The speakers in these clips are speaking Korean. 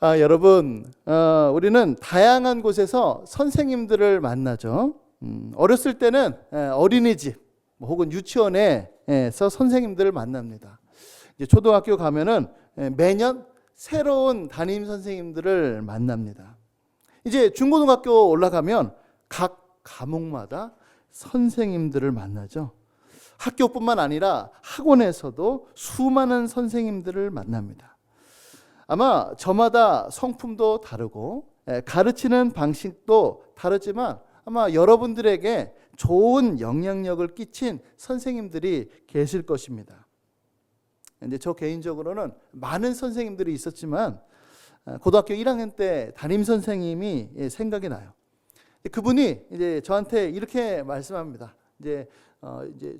여러분, 우리는 다양한 곳에서 선생님들을 만나죠. 어렸을 때는 어린이집 혹은 유치원에서 선생님들을 만납니다. 이제 초등학교 가면은 매년 새로운 담임 선생님들을 만납니다. 이제 중고등학교 올라가면 각 과목마다 선생님들을 만나죠. 학교뿐만 아니라 학원에서도 수많은 선생님들을 만납니다. 아마 저마다 성품도 다르고 가르치는 방식도 다르지만 아마 여러분들에게 좋은 영향력을 끼친 선생님들이 계실 것입니다. 근데 저 개인적으로는 많은 선생님들이 있었지만 고등학교 1학년 때 담임 선생님이 생각이 나요. 그분이 이제 저한테 이렇게 말씀합니다. 이제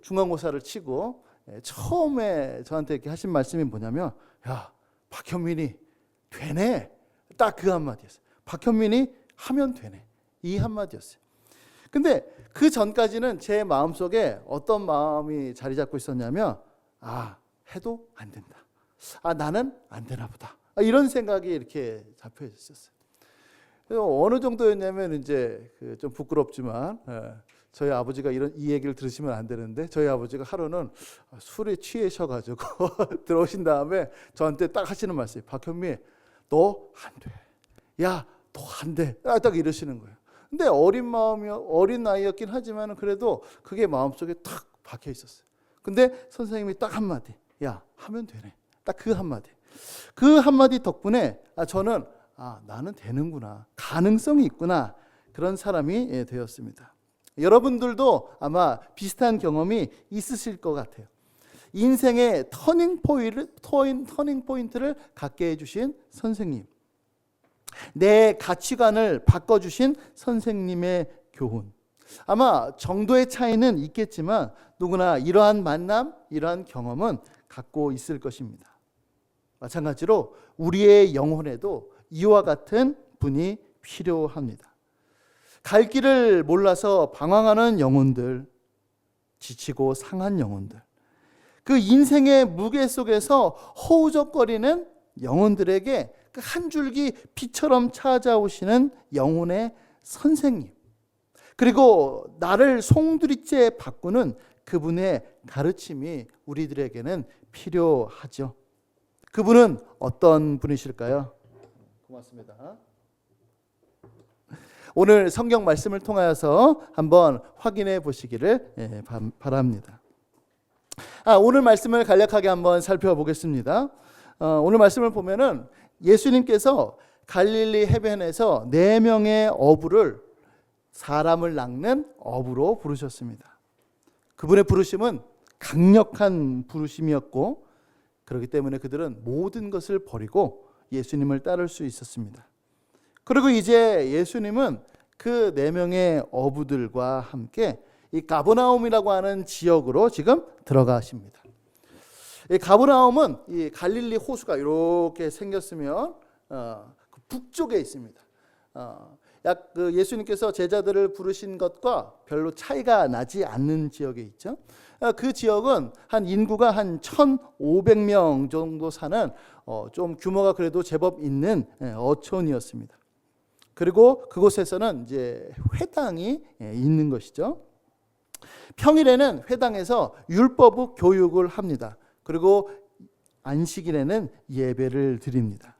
중간고사를 치고 처음에 저한테 이렇게 하신 말씀이 뭐냐면, 야, 박현민이 되네. 딱 그 한마디였어요. 박현민이 하면 되네. 이 한마디였어요. 근데 그 전까지는 제 마음속에 어떤 마음이 자리 잡고 있었냐면, 해도 안 된다. 나는 안 되나 보다. 이런 생각이 이렇게 잡혀 있었어요. 그래서 어느 정도였냐면 이제 좀 부끄럽지만 저희 아버지가 이 얘기를 들으시면 안 되는데, 저희 아버지가 하루는 술에 취하셔가지고 들어오신 다음에 저한테 딱 하시는 말씀이, 박현미, 너 안 돼. 야, 너 안 돼. 딱 이러시는 거예요. 근데 어린 나이였긴 하지만 그래도 그게 마음속에 탁 박혀 있었어요. 근데 선생님이 딱 한마디, 야, 하면 되네. 딱 그 한마디. 그 한마디 덕분에 저는 나는 되는구나. 가능성이 있구나. 그런 사람이 되었습니다. 여러분들도 아마 비슷한 경험이 있으실 것 같아요. 인생의 터닝 포인트를 갖게 해주신 선생님, 내 가치관을 바꿔주신 선생님의 교훈. 아마 정도의 차이는 있겠지만 누구나 이러한 만남, 이러한 경험은 갖고 있을 것입니다. 마찬가지로 우리의 영혼에도 이와 같은 분이 필요합니다. 갈 길을 몰라서 방황하는 영혼들, 지치고 상한 영혼들, 그 인생의 무게 속에서 허우적거리는 영혼들에게 그 한 줄기 빛처럼 찾아오시는 영혼의 선생님, 그리고 나를 송두리째 바꾸는 그분의 가르침이 우리들에게는 필요하죠. 그분은 어떤 분이실까요? 고맙습니다. 오늘 성경 말씀을 통하여서 한번 확인해 보시기를 바랍니다. 오늘 말씀을 간략하게 한번 살펴보겠습니다. 오늘 말씀을 보면은 예수님께서 갈릴리 해변에서 4명의 어부를 사람을 낚는 어부로 부르셨습니다. 그분의 부르심은 강력한 부르심이었고, 그렇기 때문에 그들은 모든 것을 버리고 예수님을 따를 수 있었습니다. 그리고 이제 예수님은 그 4명의 어부들과 함께 이 가버나움이라고 하는 지역으로 지금 들어가십니다. 이 가버나움은 이 갈릴리 호수가 이렇게 생겼으면 그 북쪽에 있습니다. 예수님께서 제자들을 부르신 것과 별로 차이가 나지 않는 지역에 있죠. 그 지역은 한 인구가 한 1,500명 정도 사는 좀 규모가 그래도 제법 있는 어촌이었습니다. 그리고 그곳에서는 이제 회당이 있는 것이죠. 평일에는 회당에서 율법 교육을 합니다. 그리고 안식일에는 예배를 드립니다.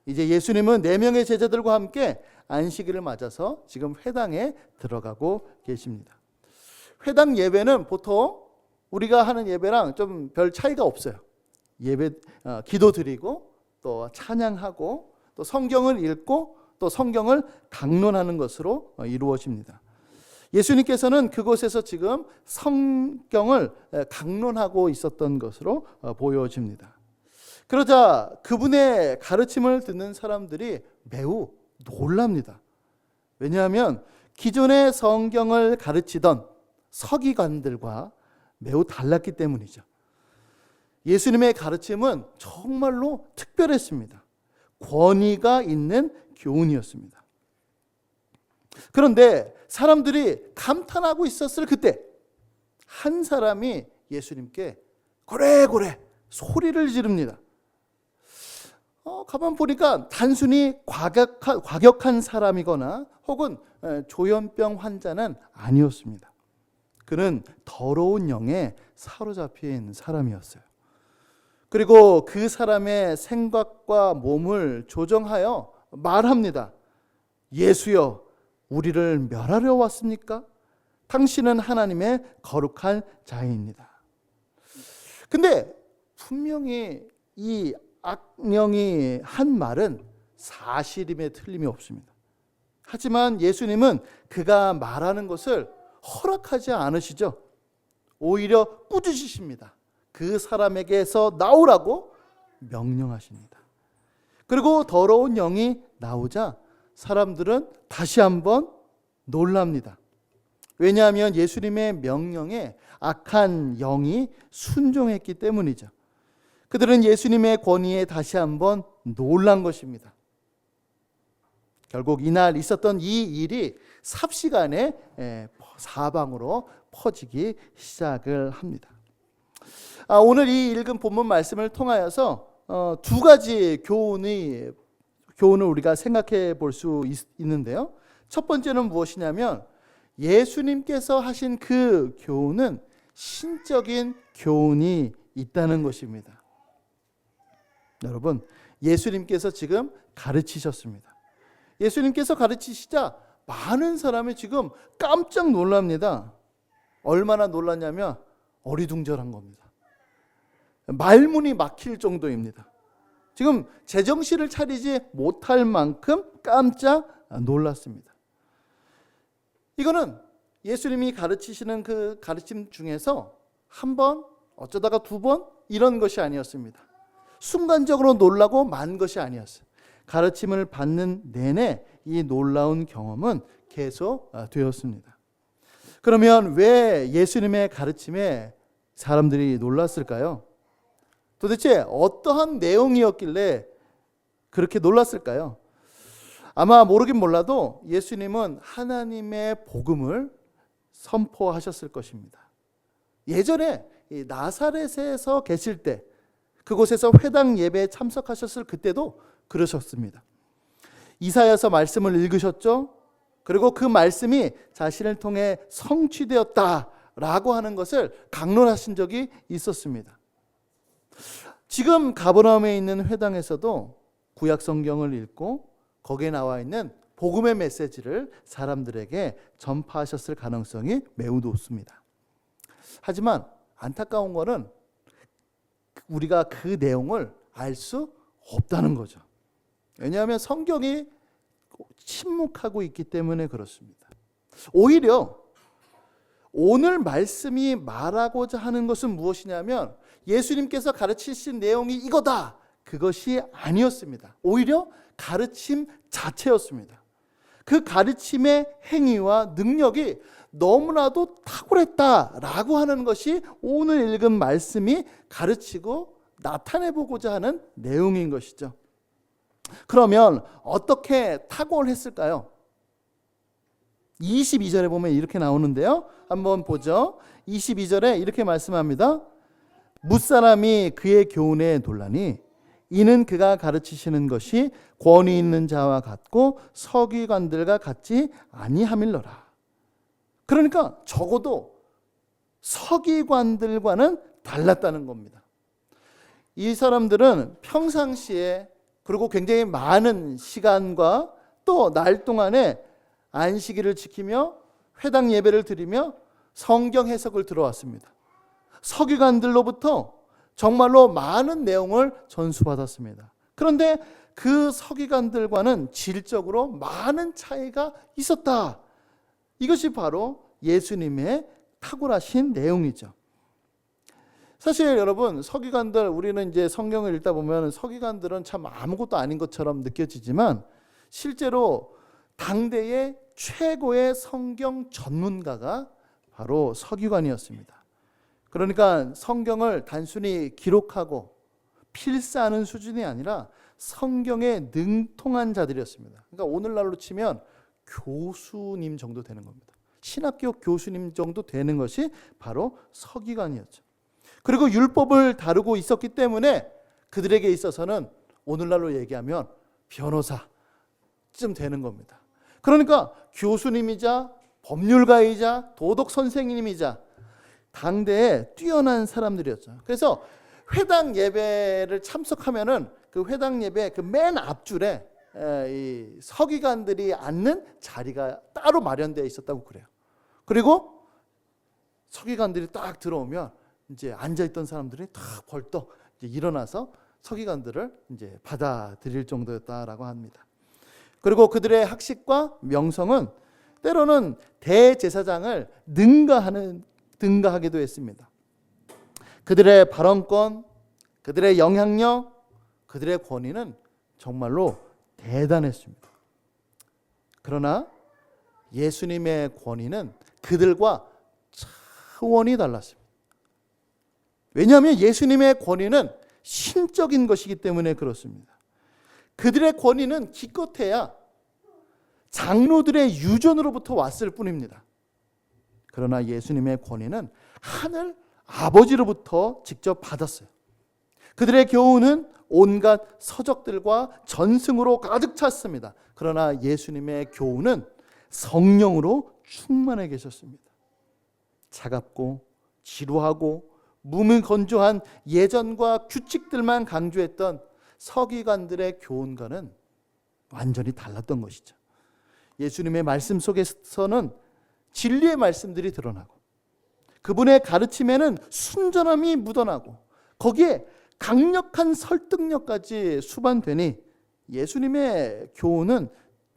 이제 예수님은 4명의 제자들과 함께 안식일을 맞아서 지금 회당에 들어가고 계십니다. 회당 예배는 보통 우리가 하는 예배랑 좀 별 차이가 없어요. 기도 드리고 또 찬양하고 또 성경을 읽고 또 성경을 강론하는 것으로 이루어집니다. 예수님께서는 그곳에서 지금 성경을 강론하고 있었던 것으로 보여집니다. 그러자 그분의 가르침을 듣는 사람들이 매우 놀랍니다. 왜냐하면 기존의 성경을 가르치던 서기관들과 매우 달랐기 때문이죠. 예수님의 가르침은 정말로 특별했습니다. 권위가 있는 교훈이었습니다. 그런데 사람들이 감탄하고 있었을 그때 한 사람이 예수님께 고래고래 소리를 지릅니다. 가만 보니까 단순히 과격한 사람이거나 혹은 조현병 환자는 아니었습니다. 그는 더러운 영에 사로잡혀 있는 사람이었어요. 그리고 그 사람의 생각과 몸을 조정하여 말합니다. 예수여, 우리를 멸하려 왔습니까? 당신은 하나님의 거룩한 자입니다. 근데 분명히 이 악령이 한 말은 사실임에 틀림이 없습니다. 하지만 예수님은 그가 말하는 것을 허락하지 않으시죠. 오히려 꾸짖으십니다. 그 사람에게서 나오라고 명령하십니다. 그리고 더러운 영이 나오자 사람들은 다시 한번 놀랍니다. 왜냐하면 예수님의 명령에 악한 영이 순종했기 때문이죠. 그들은 예수님의 권위에 다시 한번 놀란 것입니다. 결국 이날 있었던 이 일이 삽시간에 사방으로 퍼지기 시작을 합니다. 오늘 이 읽은 본문 말씀을 통하여서 두 가지 교훈을 우리가 생각해 볼 수 있는데요. 첫 번째는 무엇이냐면 예수님께서 하신 그 교훈은 신적인 교훈이 있다는 것입니다. 여러분, 예수님께서 지금 가르치셨습니다. 예수님께서 가르치시자 많은 사람이 지금 깜짝 놀랍니다. 얼마나 놀랐냐면 어리둥절한 겁니다. 말문이 막힐 정도입니다. 지금 제정신을 차리지 못할 만큼 깜짝 놀랐습니다. 이거는 예수님이 가르치시는 그 가르침 중에서 한 번, 어쩌다가 두 번 이런 것이 아니었습니다. 순간적으로 놀라고 만 것이 아니었어요. 가르침을 받는 내내 이 놀라운 경험은 계속 되었습니다. 그러면 왜 예수님의 가르침에 사람들이 놀랐을까요? 도대체 어떠한 내용이었길래 그렇게 놀랐을까요? 아마 모르긴 몰라도 예수님은 하나님의 복음을 선포하셨을 것입니다. 예전에 나사렛에서 계실 때 그곳에서 회당 예배에 참석하셨을 그때도 그러셨습니다. 이사야서 말씀을 읽으셨죠? 그리고 그 말씀이 자신을 통해 성취되었다라고 하는 것을 강론하신 적이 있었습니다. 지금 가버나움에 있는 회당에서도 구약 성경을 읽고 거기에 나와 있는 복음의 메시지를 사람들에게 전파하셨을 가능성이 매우 높습니다. 하지만 안타까운 것은 우리가 그 내용을 알 수 없다는 거죠. 왜냐하면 성경이 침묵하고 있기 때문에 그렇습니다. 오히려 오늘 말씀이 말하고자 하는 것은 무엇이냐면 예수님께서 가르치신 내용이 이거다. 그것이 아니었습니다. 오히려 가르침 자체였습니다. 그 가르침의 행위와 능력이 너무나도 탁월했다라고 하는 것이 오늘 읽은 말씀이 가르치고 나타내보고자 하는 내용인 것이죠. 그러면 어떻게 탁월했을까요? 22절에 보면 이렇게 나오는데요. 한번 보죠. 22절에 이렇게 말씀합니다. 뭇사람이 그의 교훈에 놀라니 이는 그가 가르치시는 것이 권위 있는 자와 같고 서기관들과 같지 아니함일러라. 그러니까 적어도 서기관들과는 달랐다는 겁니다. 이 사람들은 평상시에 그리고 굉장히 많은 시간과 또 날 동안에 안식일을 지키며 회당 예배를 드리며 성경 해석을 들어왔습니다. 서기관들로부터 정말로 많은 내용을 전수받았습니다. 그런데 그 서기관들과는 질적으로 많은 차이가 있었다. 이것이 바로 예수님의 탁월하신 내용이죠. 사실 여러분, 서기관들, 우리는 이제 성경을 읽다 보면 서기관들은 참 아무것도 아닌 것처럼 느껴지지만 실제로 당대의 최고의 성경 전문가가 바로 서기관이었습니다. 그러니까 성경을 단순히 기록하고 필사하는 수준이 아니라 성경에 능통한 자들이었습니다. 그러니까 오늘날로 치면 교수님 정도 되는 겁니다. 신학교 교수님 정도 되는 것이 바로 서기관이었죠. 그리고 율법을 다루고 있었기 때문에 그들에게 있어서는 오늘날로 얘기하면 변호사쯤 되는 겁니다. 그러니까 교수님이자 법률가이자 도덕 선생님이자 당대에 뛰어난 사람들이었죠. 그래서 회당 예배를 참석하면은 그 회당 예배 그 맨 앞줄에 이 서기관들이 앉는 자리가 따로 마련되어 있었다고 그래요. 그리고 서기관들이 딱 들어오면 이제 앉아있던 사람들이 딱 벌떡 이제 일어나서 서기관들을 이제 받아들일 정도였다라고 합니다. 그리고 그들의 학식과 명성은 때로는 대제사장을 능가하기도 했습니다. 그들의 발언권, 그들의 영향력, 그들의 권위는 정말로 대단했습니다. 그러나 예수님의 권위는 그들과 차원이 달랐습니다. 왜냐하면 예수님의 권위는 신적인 것이기 때문에 그렇습니다. 그들의 권위는 기껏해야 장로들의 유전으로부터 왔을 뿐입니다. 그러나 예수님의 권위는 하늘 아버지로부터 직접 받았어요. 그들의 교훈은 온갖 서적들과 전승으로 가득 찼습니다. 그러나 예수님의 교훈은 성령으로 충만해 계셨습니다. 차갑고 지루하고 무미건조한 예전과 규칙들만 강조했던 서기관들의 교훈과는 완전히 달랐던 것이죠. 예수님의 말씀 속에서는 진리의 말씀들이 드러나고 그분의 가르침에는 순전함이 묻어나고 거기에 강력한 설득력까지 수반되니 예수님의 교훈은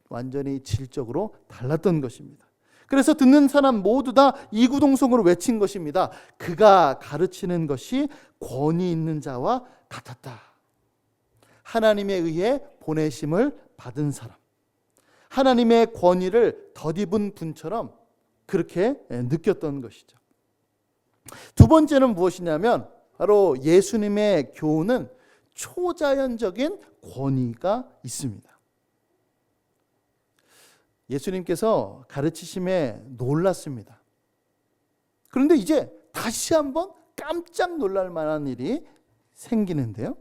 완전히 질적으로 달랐던 것입니다. 그래서 듣는 사람 모두 다 이구동성으로 외친 것입니다. 그가 가르치는 것이 권위 있는 자와 같았다. 하나님에 의해 보내심을 받은 사람, 하나님의 권위를 덧입은 분처럼 그렇게 느꼈던 것이죠. 두 번째는 무엇이냐면 바로 예수님의 교훈은 초자연적인 권위가 있습니다. 예수님께서 가르치심에 놀랐습니다. 그런데 이제 다시 한번 깜짝 놀랄 만한 일이 생기는데요.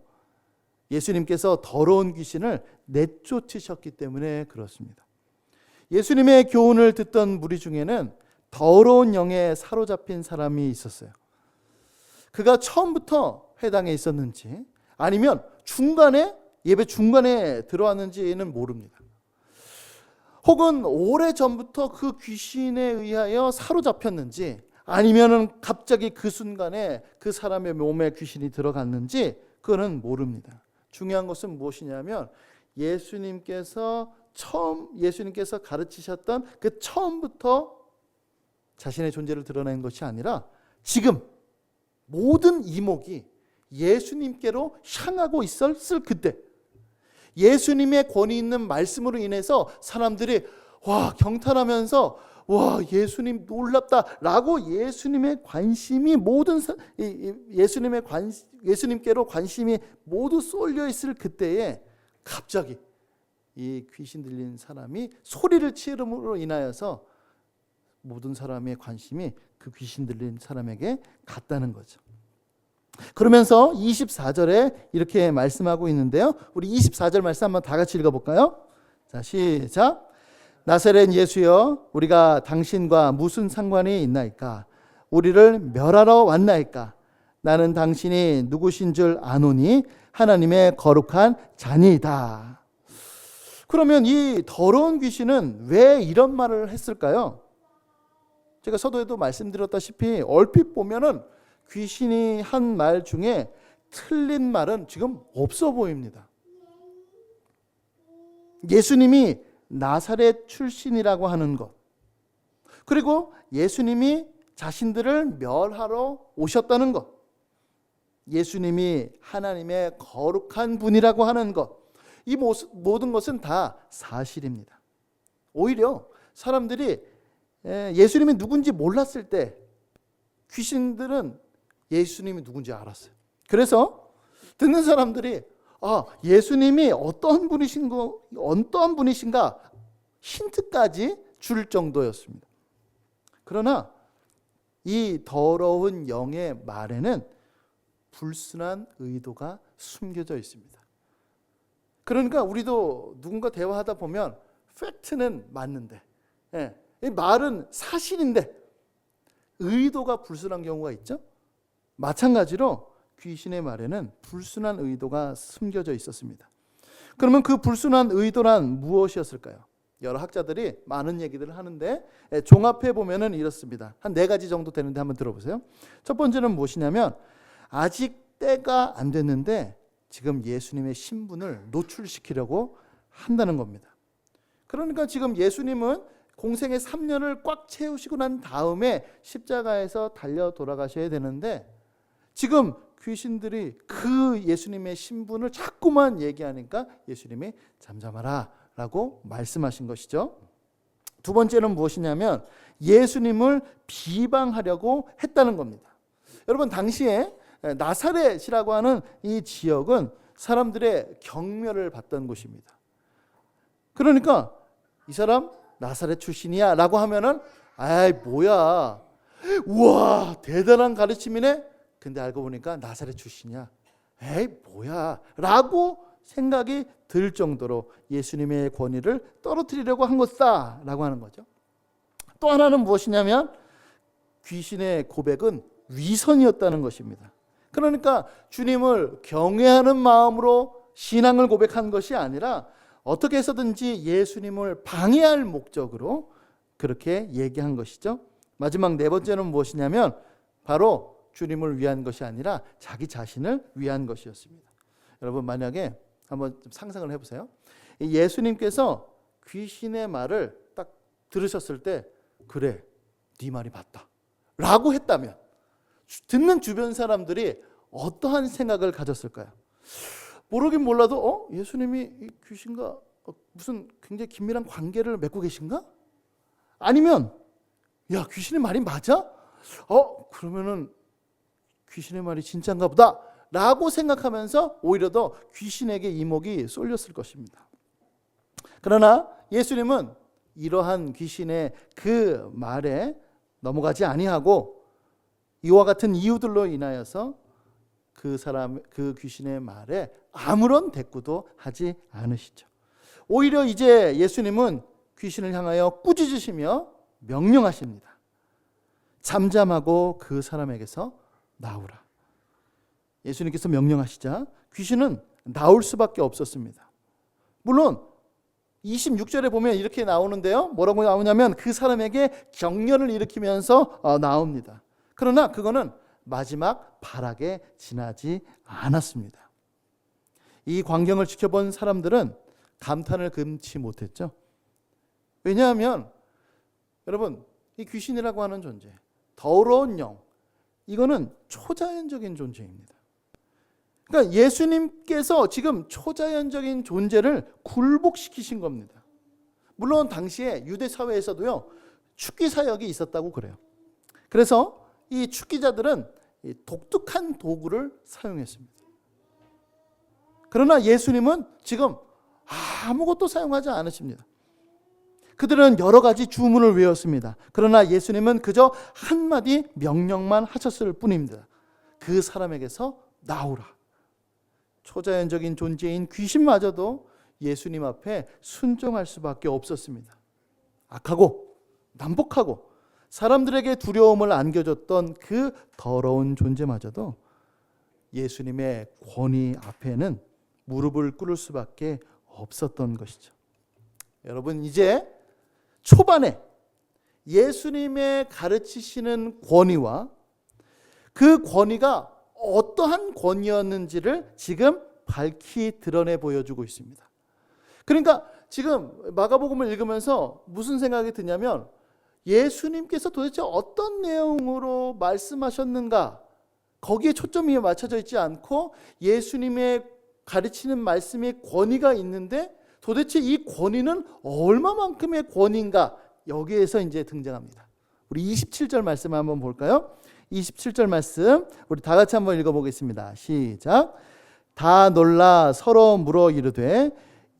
예수님께서 더러운 귀신을 내쫓으셨기 때문에 그렇습니다. 예수님의 교훈을 듣던 무리 중에는 더러운 영에 사로잡힌 사람이 있었어요. 그가 처음부터 회당에 있었는지 아니면 예배 중간에 들어왔는지는 모릅니다. 혹은 오래전부터 그 귀신에 의하여 사로잡혔는지 아니면 갑자기 그 순간에 그 사람의 몸에 귀신이 들어갔는지 그거는 모릅니다. 중요한 것은 무엇이냐면 예수님께서 가르치셨던 그 처음부터 자신의 존재를 드러낸 것이 아니라 지금 모든 이목이 예수님께로 향하고 있었을 그때 예수님의 권위 있는 말씀으로 인해서 사람들이 경탄하면서 예수님 놀랍다라고 예수님의 관심이 예수님께로 관심이 모두 쏠려 있을 그때에 갑자기 이 귀신 들린 사람이 소리를 치름으로 인하여서 모든 사람의 관심이 그 귀신 들린 사람에게 갔다는 거죠. 그러면서 24절에 이렇게 말씀하고 있는데요. 우리 24절 말씀 한번 다 같이 읽어볼까요? 자, 시작. 나사렛 예수여, 우리가 당신과 무슨 상관이 있나이까? 우리를 멸하러 왔나이까? 나는 당신이 누구신 줄 아노니 하나님의 거룩한 자니이다. 그러면 이 더러운 귀신은 왜 이런 말을 했을까요? 제가 서두에도 말씀드렸다시피 얼핏 보면은 귀신이 한 말 중에 틀린 말은 지금 없어 보입니다. 예수님이 나사렛 출신이라고 하는 것, 그리고 예수님이 자신들을 멸하러 오셨다는 것, 예수님이 하나님의 거룩한 분이라고 하는 것, 이 모든 것은 다 사실입니다. 오히려 사람들이 예수님이 누군지 몰랐을 때 귀신들은 예수님이 누군지 알았어요. 그래서 듣는 사람들이 예수님이 어떠한 분이신가 힌트까지 줄 정도였습니다. 그러나 이 더러운 영의 말에는 불순한 의도가 숨겨져 있습니다. 그러니까 우리도 누군가 대화하다 보면 팩트는 맞는데, 이 말은 사실인데 의도가 불순한 경우가 있죠. 마찬가지로 귀신의 말에는 불순한 의도가 숨겨져 있었습니다. 그러면 그 불순한 의도란 무엇이었을까요? 여러 학자들이 많은 얘기들을 하는데 종합해 보면은 이렇습니다. 한 4가지 정도 되는데 한번 들어보세요. 첫 번째는 무엇이냐면 아직 때가 안 됐는데 지금 예수님의 신분을 노출시키려고 한다는 겁니다. 그러니까 지금 예수님은 공생의 3년을 꽉 채우시고 난 다음에 십자가에서 달려 돌아가셔야 되는데 지금 귀신들이 그 예수님의 신분을 자꾸만 얘기하니까 예수님이 잠잠하라 라고 말씀하신 것이죠. 두 번째는 무엇이냐면 예수님을 비방하려고 했다는 겁니다. 여러분, 당시에 나사렛이라고 하는 이 지역은 사람들의 경멸을 받던 곳입니다. 그러니까 이 사람 나사렛 출신이야 라고 하면은 아이 뭐야, 우와 대단한 가르침이네. 근데 알고 보니까 나사렛 출신이야. 에이 뭐야 라고 생각이 들 정도로 예수님의 권위를 떨어뜨리려고 한 것이다 라고 하는 거죠. 또 하나는 무엇이냐면 귀신의 고백은 위선이었다는 것입니다. 그러니까 주님을 경외하는 마음으로 신앙을 고백한 것이 아니라 어떻게 해서든지 예수님을 방해할 목적으로 그렇게 얘기한 것이죠. 마지막 4번째는 무엇이냐면 바로 주님을 위한 것이 아니라 자기 자신을 위한 것이었습니다. 여러분, 만약에 한번 좀 상상을 해보세요. 예수님께서 귀신의 말을 딱 들으셨을 때 그래, 네 말이 맞다 라고 했다면 듣는 주변 사람들이 어떠한 생각을 가졌을까요? 모르긴 몰라도 예수님이 이 귀신과 무슨 굉장히 긴밀한 관계를 맺고 계신가? 아니면 야, 귀신의 말이 맞아? 그러면은 귀신의 말이 진짜인가 보다 라고 생각하면서 오히려 더 귀신에게 이목이 쏠렸을 것입니다. 그러나 예수님은 이러한 귀신의 그 말에 넘어가지 아니하고 이와 같은 이유들로 인하여서 그 귀신의 말에 아무런 대꾸도 하지 않으시죠. 오히려 이제 예수님은 귀신을 향하여 꾸짖으시며 명령하십니다. 잠잠하고 그 사람에게서 나오라. 예수님께서 명령하시자 귀신은 나올 수밖에 없었습니다. 물론 26절에 보면 이렇게 나오는데요. 뭐라고 나오냐면 그 사람에게 경련을 일으키면서 나옵니다. 그러나 그거는 마지막 발악에 지나지 않았습니다. 이 광경을 지켜본 사람들은 감탄을 금치 못했죠. 왜냐하면 여러분, 이 귀신이라고 하는 존재, 더러운 영, 이거는 초자연적인 존재입니다. 그러니까 예수님께서 지금 초자연적인 존재를 굴복시키신 겁니다. 물론 당시에 유대 사회에서도요, 축기 사역이 있었다고 그래요. 그래서 이 축기자들은 독특한 도구를 사용했습니다. 그러나 예수님은 지금 아무것도 사용하지 않으십니다. 그들은 여러 가지 주문을 외웠습니다. 그러나 예수님은 그저 한마디 명령만 하셨을 뿐입니다. 그 사람에게서 나오라. 초자연적인 존재인 귀신마저도 예수님 앞에 순종할 수밖에 없었습니다. 악하고 난폭하고 사람들에게 두려움을 안겨줬던 그 더러운 존재마저도 예수님의 권위 앞에는 무릎을 꿇을 수밖에 없었던 것이죠. 여러분, 이제 초반에 예수님의 가르치시는 권위와 그 권위가 어떠한 권위였는지를 지금 밝히 드러내 보여주고 있습니다. 그러니까 지금 마가복음을 읽으면서 무슨 생각이 드냐면 예수님께서 도대체 어떤 내용으로 말씀하셨는가, 거기에 초점이 맞춰져 있지 않고 예수님의 가르치는 말씀에 권위가 있는데 도대체 이 권위는 얼마만큼의 권위인가, 여기에서 이제 등장합니다. 우리 27절 말씀 한번 볼까요? 27절 말씀 우리 다 같이 한번 읽어보겠습니다. 시작. 다 놀라 서로 물어 이르되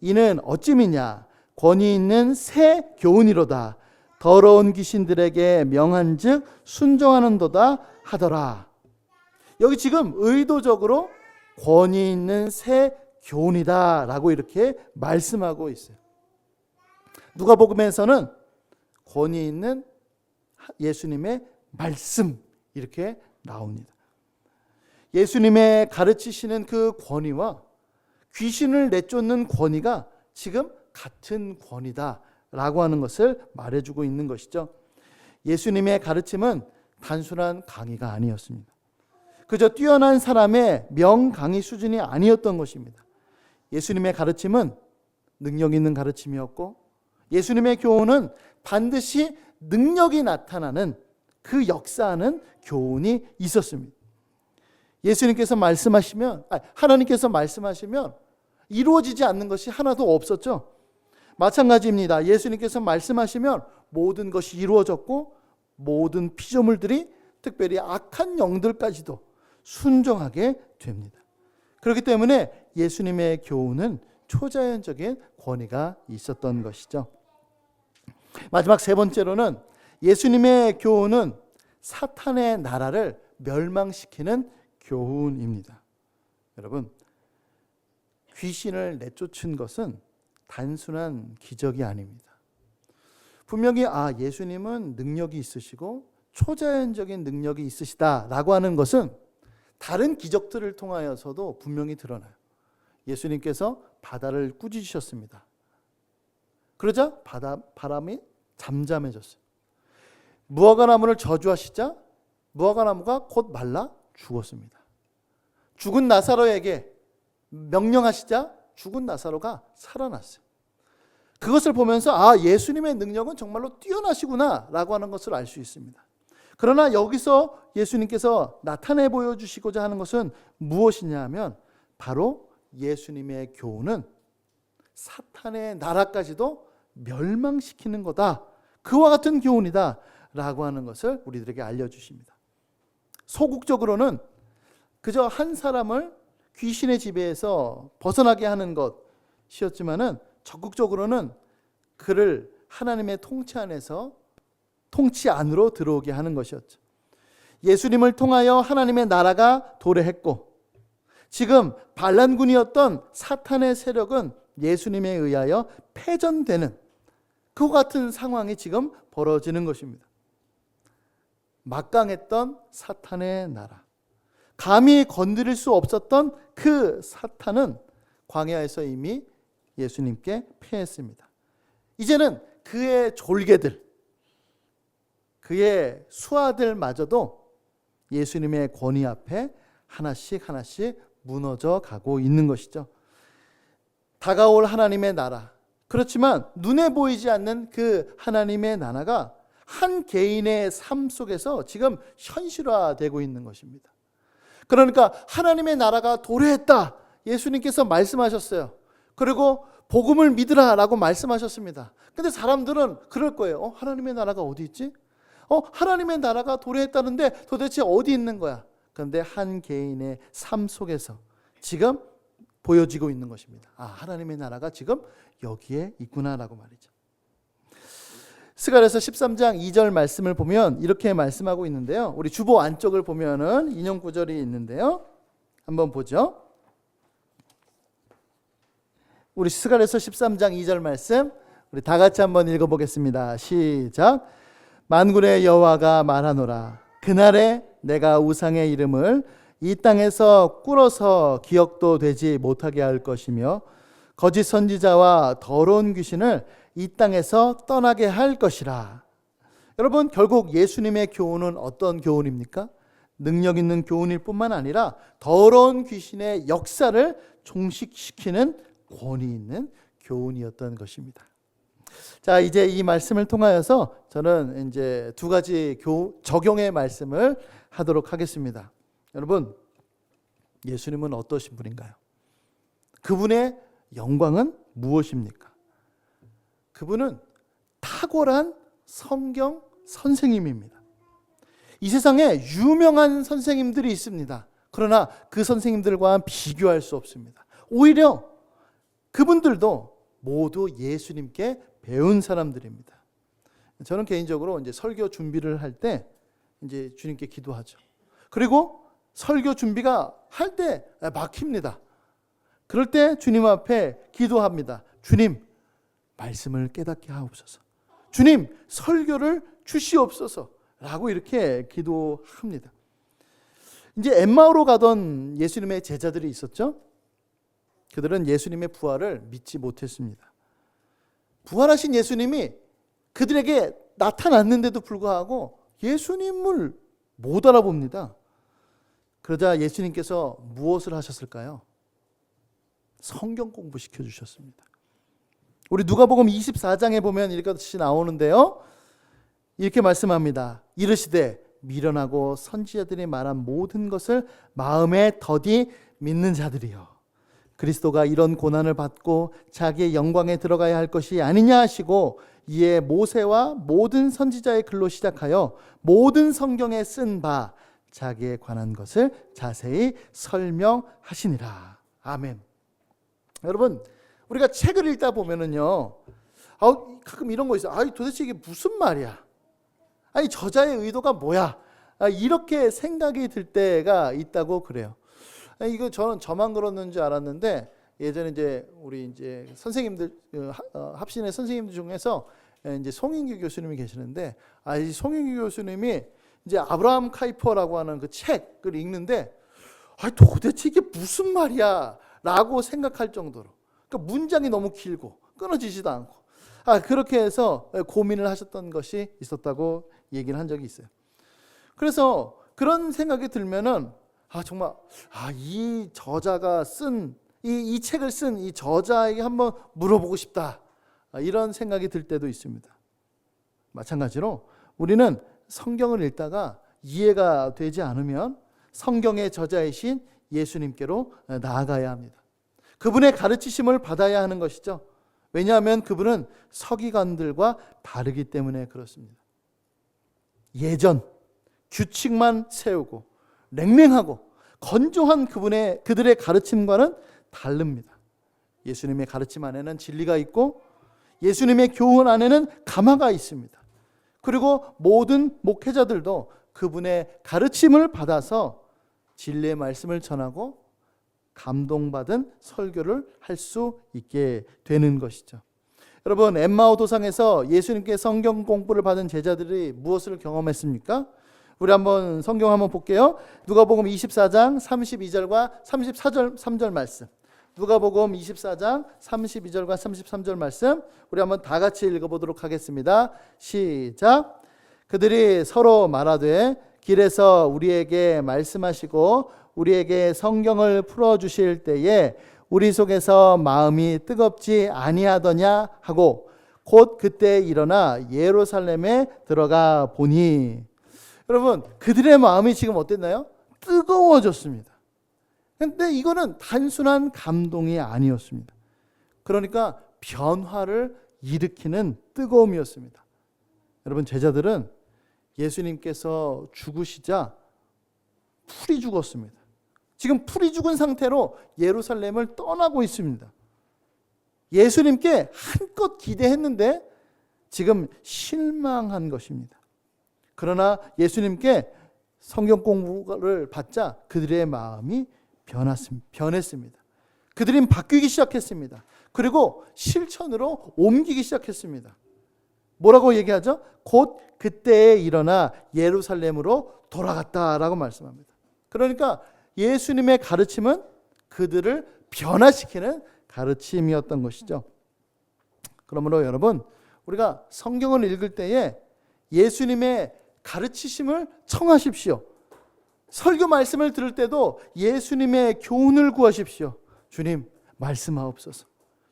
이는 어찌미냐, 권위 있는 새 교훈이로다. 더러운 귀신들에게 명한즉 순종하는도다 하더라. 여기 지금 의도적으로 권위 있는 새 교훈이다라고 이렇게 말씀하고 있어요. 누가복음에서는 권위 있는 예수님의 말씀 이렇게 나옵니다. 예수님의 가르치시는 그 권위와 귀신을 내쫓는 권위가 지금 같은 권위다라고 하는 것을 말해주고 있는 것이죠. 예수님의 가르침은 단순한 강의가 아니었습니다. 그저 뛰어난 사람의 명강의 수준이 아니었던 것입니다. 예수님의 가르침은 능력 있는 가르침이었고 예수님의 교훈은 반드시 능력이 나타나는 그 역사하는 교훈이 있었습니다. 예수님께서 말씀하시면, 하나님께서 말씀하시면 이루어지지 않는 것이 하나도 없었죠. 마찬가지입니다. 예수님께서 말씀하시면 모든 것이 이루어졌고 모든 피조물들이 특별히 악한 영들까지도 순종하게 됩니다. 그렇기 때문에 예수님의 교훈은 초자연적인 권위가 있었던 것이죠. 마지막 세 번째로는 예수님의 교훈은 사탄의 나라를 멸망시키는 교훈입니다. 여러분, 귀신을 내쫓은 것은 단순한 기적이 아닙니다. 분명히 예수님은 능력이 있으시고 초자연적인 능력이 있으시다라고 하는 것은 다른 기적들을 통하여서도 분명히 드러나요. 예수님께서 바다를 꾸짖으셨습니다. 그러자 바람이 잠잠해졌어요. 무화과나무를 저주하시자 무화과나무가 곧 말라 죽었습니다. 죽은 나사로에게 명령하시자 죽은 나사로가 살아났어요. 그것을 보면서 예수님의 능력은 정말로 뛰어나시구나 라고 하는 것을 알 수 있습니다. 그러나 여기서 예수님께서 나타내 보여주시고자 하는 것은 무엇이냐 하면 바로 예수님의 교훈은 사탄의 나라까지도 멸망시키는 거다. 그와 같은 교훈이다 라고 하는 것을 우리들에게 알려주십니다. 소극적으로는 그저 한 사람을 귀신의 지배에서 벗어나게 하는 것이었지만은 적극적으로는 그를 하나님의 통치 안으로 들어오게 하는 것이었죠. 예수님을 통하여 하나님의 나라가 도래했고 지금 반란군이었던 사탄의 세력은 예수님에 의하여 패전되는 그와 같은 상황이 지금 벌어지는 것입니다. 막강했던 사탄의 나라, 감히 건드릴 수 없었던 그 사탄은 광야에서 이미 예수님께 패했습니다. 이제는 그의 졸개들, 그의 수하들마저도 예수님의 권위 앞에 하나씩 무너져 가고 있는 것이죠. 다가올 하나님의 나라, 그렇지만 눈에 보이지 않는 그 하나님의 나라가 한 개인의 삶 속에서 지금 현실화되고 있는 것입니다. 그러니까 하나님의 나라가 도래했다. 예수님께서 말씀하셨어요. 그리고 복음을 믿으라 라고 말씀하셨습니다. 근데 사람들은 그럴 거예요. 하나님의 나라가 어디 있지? 하나님의 나라가 도래했다는데 도대체 어디 있는 거야? 그런데 한 개인의 삶 속에서 지금 보여지고 있는 것입니다. 하나님의 나라가 지금 여기에 있구나라고 말이죠. 스가랴서 13장 2절 말씀을 보면 이렇게 말씀하고 있는데요. 우리 주보 안쪽을 보면은 인용 구절이 있는데요. 한번 보죠. 우리 스가랴서 13장 2절 말씀 우리 다 같이 한번 읽어보겠습니다. 시작. 만군의 여호와가 말하노라. 그날에 내가 우상의 이름을 이 땅에서 꿇어서 기억도 되지 못하게 할 것이며 거짓 선지자와 더러운 귀신을 이 땅에서 떠나게 할 것이라. 여러분, 결국 예수님의 교훈은 어떤 교훈입니까? 능력 있는 교훈일 뿐만 아니라 더러운 귀신의 역사를 종식시키는 권위 있는 교훈이었던 것입니다. 자, 이제 이 말씀을 통하여서 저는 이제 두 가지 적용의 말씀을 하도록 하겠습니다. 여러분, 예수님은 어떠신 분인가요? 그분의 영광은 무엇입니까? 그분은 탁월한 성경 선생님입니다. 이 세상에 유명한 선생님들이 있습니다. 그러나 그 선생님들과 비교할 수 없습니다. 오히려 그분들도 모두 예수님께 배운 사람들입니다. 저는 개인적으로 이제 설교 준비를 할 때 이제 주님께 기도하죠. 그리고 설교 준비가 할 때 막힙니다. 그럴 때 주님 앞에 기도합니다. 주님, 말씀을 깨닫게 하옵소서. 주님, 설교를 주시옵소서. 라고 이렇게 기도합니다. 이제 엠마오로 가던 예수님의 제자들이 있었죠. 그들은 예수님의 부활을 믿지 못했습니다. 부활하신 예수님이 그들에게 나타났는데도 불구하고 예수님을 못 알아봅니다. 그러자 예수님께서 무엇을 하셨을까요? 성경 공부시켜 주셨습니다. 우리 누가복음 24장에 보면 이렇게 나오는데요. 이렇게 말씀합니다. 이르시되 미련하고 선지자들이 말한 모든 것을 마음에 더디 믿는 자들이여, 그리스도가 이런 고난을 받고 자기의 영광에 들어가야 할 것이 아니냐 하시고, 이에 모세와 모든 선지자의 글로 시작하여 모든 성경에 쓴 바 자기에 관한 것을 자세히 설명하시니라. 아멘. 여러분, 우리가 책을 읽다 보면은요, 가끔 이런 거 있어요. 도대체 이게 무슨 말이야? 저자의 의도가 뭐야? 이렇게 생각이 들 때가 있다고 그래요. 이거 저는 저만 그러는 줄 알았는데, 예전에 이제 우리 이제 선생님들, 합신의 선생님들 중에서 이제 송인규 교수님이 계시는데, 이 송인규 교수님이 이제 아브라함 카이퍼라고 하는 그 책을 읽는데, 도대체 이게 무슨 말이야? 라고 생각할 정도로. 그러니까 문장이 너무 길고 끊어지지도 않고, 그렇게 해서 고민을 하셨던 것이 있었다고 얘기를 한 적이 있어요. 그래서 그런 생각이 들면은 정말 이 저자가 쓴 이 책을 쓴 이 저자에게 한번 물어보고 싶다, 이런 생각이 들 때도 있습니다. 마찬가지로 우리는 성경을 읽다가 이해가 되지 않으면 성경의 저자이신 예수님께로 나아가야 합니다. 그분의 가르치심을 받아야 하는 것이죠. 왜냐하면 그분은 서기관들과 다르기 때문에 그렇습니다. 예전 규칙만 세우고 냉랭하고 건조한 그들의 가르침과는 다릅니다. 예수님의 가르침 안에는 진리가 있고 예수님의 교훈 안에는 감화가 있습니다. 그리고 모든 목회자들도 그분의 가르침을 받아서 진리의 말씀을 전하고 감동받은 설교를 할 수 있게 되는 것이죠. 여러분, 엠마오 도상에서 예수님께 성경 공부를 받은 제자들이 무엇을 경험했습니까? 우리 한번 성경 한번 볼게요. 누가복음 24장 32절과 33절 말씀. 누가복음 24장 32절과 33절 말씀, 우리 한번 다 같이 읽어보도록 하겠습니다. 시작. 그들이 서로 말하되 길에서 우리에게 말씀하시고 우리에게 성경을 풀어주실 때에 우리 속에서 마음이 뜨겁지 아니하더냐 하고 곧 그때 일어나 예루살렘에 들어가 보니. 여러분, 그들의 마음이 지금 어땠나요? 뜨거워졌습니다. 근데 이거는 단순한 감동이 아니었습니다. 그러니까 변화를 일으키는 뜨거움이었습니다. 여러분, 제자들은 예수님께서 죽으시자 풀이 죽었습니다. 지금 풀이 죽은 상태로 예루살렘을 떠나고 있습니다. 예수님께 한껏 기대했는데 지금 실망한 것입니다. 그러나 예수님께 성경 공부를 받자 그들의 마음이 변했습니다. 그들은 바뀌기 시작했습니다. 그리고 실천으로 옮기기 시작했습니다. 뭐라고 얘기하죠? 곧 그때에 일어나 예루살렘으로 돌아갔다라고 말씀합니다. 그러니까 예수님의 가르침은 그들을 변화시키는 가르침이었던 것이죠. 그러므로 여러분, 우리가 성경을 읽을 때에 예수님의 가르치심을 청하십시오. 설교 말씀을 들을 때도 예수님의 교훈을 구하십시오. 주님, 말씀하옵소서.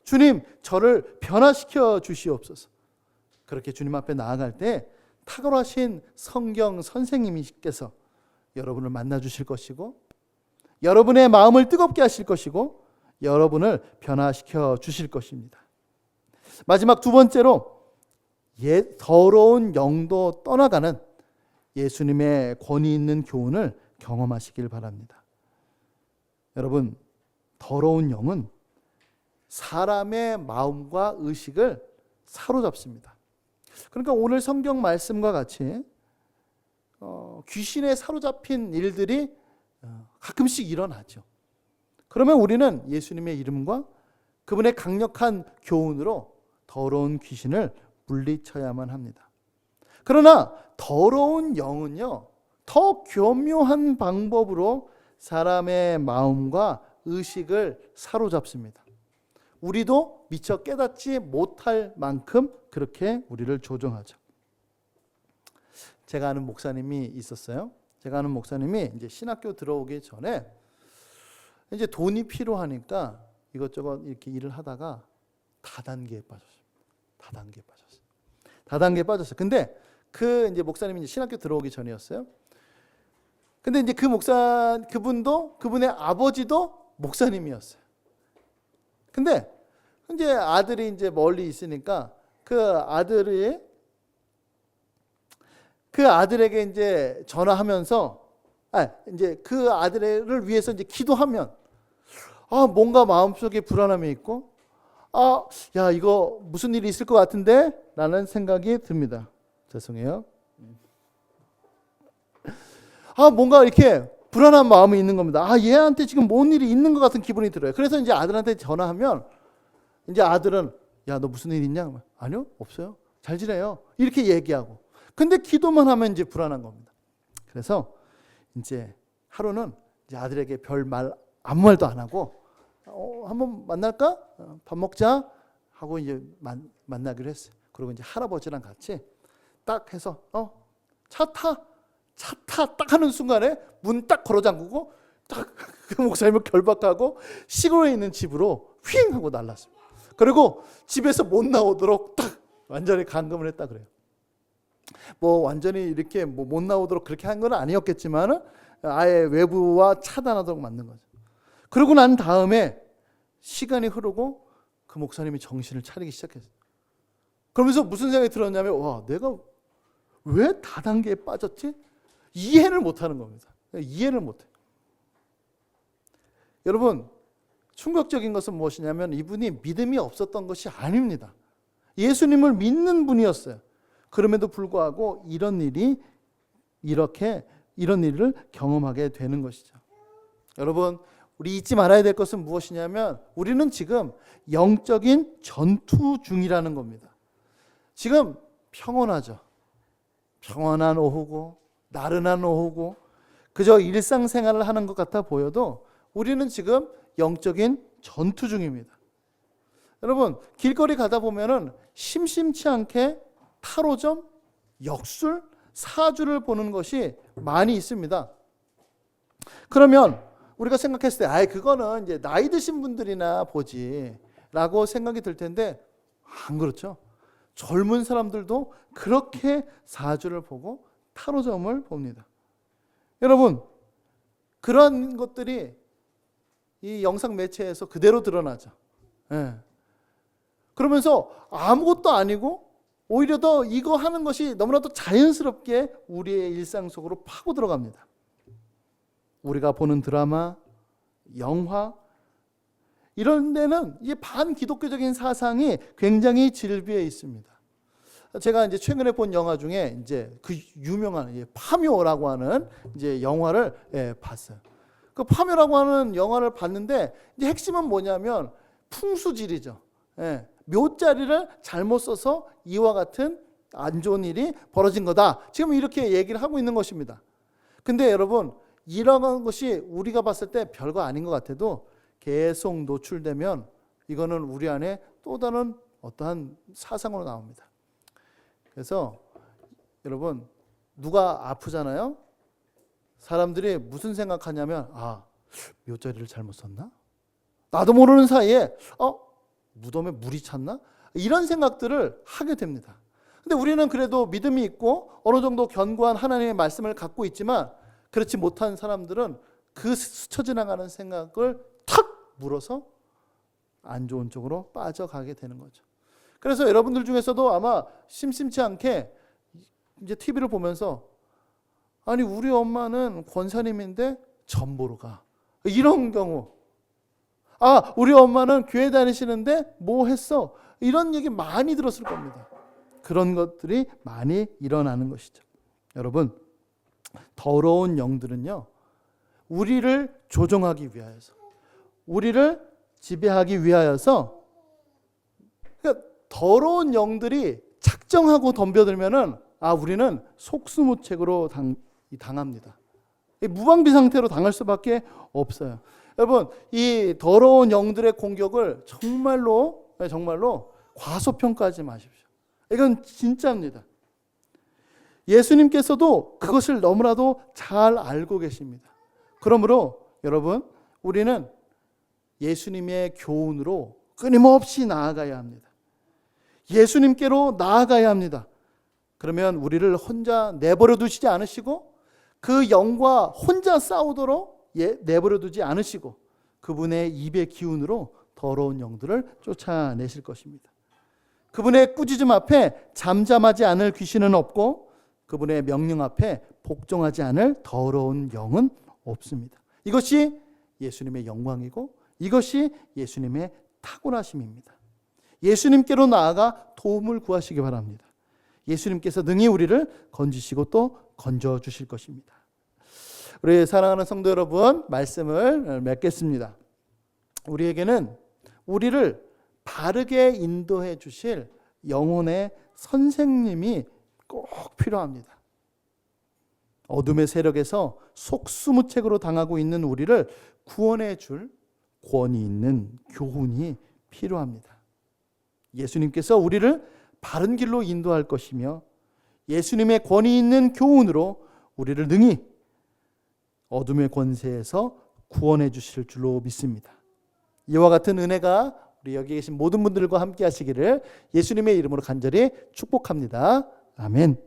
주님, 저를 변화시켜 주시옵소서. 그렇게 주님 앞에 나아갈 때 탁월하신 성경 선생님이께서 여러분을 만나 주실 것이고, 여러분의 마음을 뜨겁게 하실 것이고, 여러분을 변화시켜 주실 것입니다. 마지막 두 번째로, 더러운 영도 떠나가는 예수님의 권위 있는 교훈을 경험하시길 바랍니다. 여러분, 더러운 영은 사람의 마음과 의식을 사로잡습니다. 그러니까 오늘 성경 말씀과 같이 귀신에 사로잡힌 일들이 가끔씩 일어나죠. 그러면 우리는 예수님의 이름과 그분의 강력한 교훈으로 더러운 귀신을 물리쳐야만 합니다. 그러나 더러운 영은요, 더 교묘한 방법으로 사람의 마음과 의식을 사로잡습니다. 우리도 미처 깨닫지 못할 만큼 그렇게 우리를 조종하죠. 제가 아는 목사님이 있었어요. 제가 아는 목사님이 이제 신학교 들어오기 전에 이제 돈이 필요하니까 이것저것 이렇게 일을 하다가 다단계에 빠졌어요. 다단계에 빠졌어요. 근데 그 이제 목사님이 이제 신학교 들어오기 전이었어요. 근데 이제 그분도 그분의 아버지도 목사님이었어요. 근데 이제 아들이 이제 멀리 있으니까 그 아들에게 이제 전화하면서 이제 그 아들을 위해서 이제 기도하면 뭔가 마음속에 불안함이 있고 야 이거 무슨 일이 있을 것 같은데 라는 생각이 듭니다. 죄송해요. 뭔가 이렇게 불안한 마음이 있는 겁니다. 얘한테 지금 뭔 일이 있는 것 같은 기분이 들어요. 그래서 이제 아들한테 전화하면 이제 아들은 야 너 무슨 일 있냐? 아니요 없어요. 잘 지내요. 이렇게 얘기하고. 근데 기도만 하면 이제 불안한 겁니다. 그래서 이제 하루는 이제 아들에게 별 말 아무 말도 안 하고 한번 만날까? 밥 먹자 하고 이제 만나기로 했어요. 그리고 이제 할아버지랑 같이 딱 해서 차 타 딱 하는 순간에 문 딱 걸어 잠그고 딱 그 목사님을 결박하고 시골에 있는 집으로 휙 하고 날랐습니다. 그리고 집에서 못 나오도록 딱 완전히 감금을 했다 그래요. 뭐 완전히 이렇게 못 나오도록 그렇게 한 건 아니었겠지만 아예 외부와 차단하도록 만든 거죠. 그러고 난 다음에 시간이 흐르고 그 목사님이 정신을 차리기 시작했어요. 그러면서 무슨 생각이 들었냐면 내가 왜 다단계에 빠졌지? 이해를 못하는 겁니다. 이해를 못해요. 여러분 충격적인 것은 무엇이냐면 이분이 믿음이 없었던 것이 아닙니다. 예수님을 믿는 분이었어요. 그럼에도 불구하고 이런 일을 경험하게 되는 것이죠. 여러분 우리 잊지 말아야 될 것은 무엇이냐면 우리는 지금 영적인 전투 중이라는 겁니다. 지금 평온하죠. 평온한 오후고 나른한 오후고 그저 일상생활을 하는 것 같아 보여도 우리는 지금 영적인 전투 중입니다. 여러분 길거리 가다 보면은 심심치 않게 타로점, 역술, 사주를 보는 것이 많이 있습니다. 그러면 우리가 생각했을 때 그거는 이제 나이 드신 분들이나 보지라고 생각이 들 텐데 안 그렇죠. 젊은 사람들도 그렇게 사주를 보고 타로점을 봅니다. 여러분 그런 것들이 이 영상 매체에서 그대로 드러나죠. 그러면서 아무것도 아니고 오히려 더 이거 하는 것이 너무나도 자연스럽게 우리의 일상 속으로 파고 들어갑니다. 우리가 보는 드라마, 영화 이런 데는 이 반기독교적인 사상이 굉장히 질비해 있습니다. 제가 이제 최근에 본 영화 중에 이제 그 유명한 파묘라고 하는 이제 영화를 봤어요. 그 파묘라고 하는 영화를 봤는데 이제 핵심은 뭐냐면 풍수지리죠. 묘자리를 잘못 써서 이와 같은 안 좋은 일이 벌어진 거다. 지금 이렇게 얘기를 하고 있는 것입니다. 근데 여러분 이런 것이 우리가 봤을 때 별거 아닌 것 같아도 계속 노출되면 이거는 우리 안에 또 다른 어떠한 사상으로 나옵니다. 그래서 여러분 누가 아프잖아요. 사람들이 무슨 생각하냐면 묘자리를 잘못 썼나? 나도 모르는 사이에 무덤에 물이 찼나? 이런 생각들을 하게 됩니다. 근데 우리는 그래도 믿음이 있고 어느 정도 견고한 하나님의 말씀을 갖고 있지만 그렇지 못한 사람들은 그 스쳐 지나가는 생각을 탁 물어서 안 좋은 쪽으로 빠져가게 되는 거죠. 그래서 여러분들 중에서도 아마 심심치 않게 이제 TV를 보면서 우리 엄마는 권사님인데 전 보러 가. 이런 경우. 우리 엄마는 교회 다니시는데 뭐 했어? 이런 얘기 많이 들었을 겁니다. 그런 것들이 많이 일어나는 것이죠. 여러분, 더러운 영들은요, 우리를 조종하기 위하여서, 우리를 지배하기 위하여서, 그러니까 더러운 영들이 작정하고 덤벼들면은 우리는 속수무책으로 당합니다. 무방비 상태로 당할 수밖에 없어요. 여러분, 이 더러운 영들의 공격을 정말로 과소평가하지 마십시오. 이건 진짜입니다. 예수님께서도 그것을 너무나도 잘 알고 계십니다. 그러므로 여러분, 우리는 예수님의 교훈으로 끊임없이 나아가야 합니다. 예수님께로 나아가야 합니다. 그러면 우리를 혼자 내버려 두시지 않으시고 그 영과 혼자 싸우도록 내버려 두지 않으시고 그분의 입의 기운으로 더러운 영들을 쫓아내실 것입니다. 그분의 꾸짖음 앞에 잠잠하지 않을 귀신은 없고 그분의 명령 앞에 복종하지 않을 더러운 영은 없습니다. 이것이 예수님의 영광이고 이것이 예수님의 탁월하심입니다. 예수님께로 나아가 도움을 구하시기 바랍니다. 예수님께서 능히 우리를 건지시고 또 건져주실 것입니다. 우리 사랑하는 성도 여러분, 말씀을 맺겠습니다. 우리에게는 우리를 바르게 인도해 주실 영혼의 선생님이 꼭 필요합니다. 어둠의 세력에서 속수무책으로 당하고 있는 우리를 구원해 줄 권위 있는 교훈이 필요합니다. 예수님께서 우리를 바른 길로 인도할 것이며 예수님의 권위 있는 교훈으로 우리를 능히 어둠의 권세에서 구원해 주실 줄로 믿습니다. 이와 같은 은혜가 우리 여기 계신 모든 분들과 함께 하시기를 예수님의 이름으로 간절히 축복합니다. 아멘.